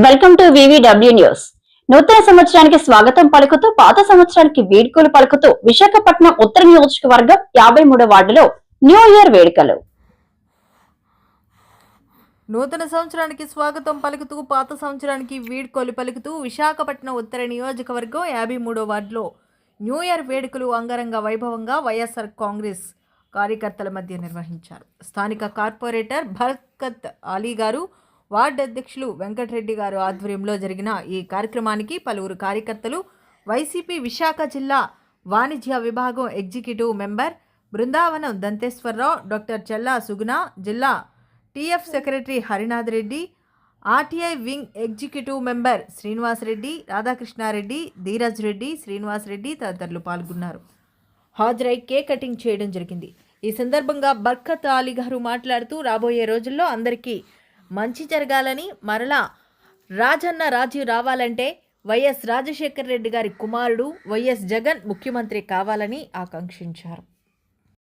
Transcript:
Welcome to VVW news. నూతన సంవత్సరానికి స్వాగతం పలుకుతూ పాత సంవత్సరానికి వీడ్కోలు పలుకుతూ విశాఖపట్నం ఉత్తర నియోజకవర్గం 53వ వార్డులో న్యూ ఇయర్ వేడుకలు. నూతన సంవత్సరానికి స్వాగతం పలుకుతూ పాత సంవత్సరానికి వీడ్కోలు పలుకుతూ విశాఖపట్నం ఉత్తర నియోజకవర్గం 53వ వార్డులో న్యూ ఇయర్ వేడుకలు అంగరంగ వైభవంగా వైఎస్ఆర్ కాంగ్రెస్ కార్యకర్తల మధ్య నిర్వహించారు. స్థానిక కార్పొరేటర్ బర్కత్ అలీ గారు, వార్డు అధ్యక్షులు వెంకటరెడ్డి గారు ఆధ్వర్యంలో జరిగిన ఈ కార్యక్రమానికి పలువురు కార్యకర్తలు, వైసీపీ విశాఖ జిల్లా వాణిజ్య విభాగం executive member Brindavanam Danteswara Rao, doctor Chella Suguna, జిల్లా TF secretary Harinath Reddy, RTI wing executive member Srinivasa Reddy, Radhakrishna Reddy, Dheeraj Reddy, Srinivasa Reddy తదితరులు పాల్గొన్నారు. హాజరై కేక్ కటింగ్ చేయడం జరిగింది. ఈ సందర్భంగా బర్కత్ అలీ గారు మాట్లాడుతూ రాబోయే రోజుల్లో అందరికీ మంచి జరగాలని, మరలా రాజన్న రాజు రావాలంటే వైఎస్ రాజశేఖర రెడ్డి గారి కుమారుడు వైఎస్ జగన్ ముఖ్యమంత్రి కావాలని ఆకాంక్షించారు.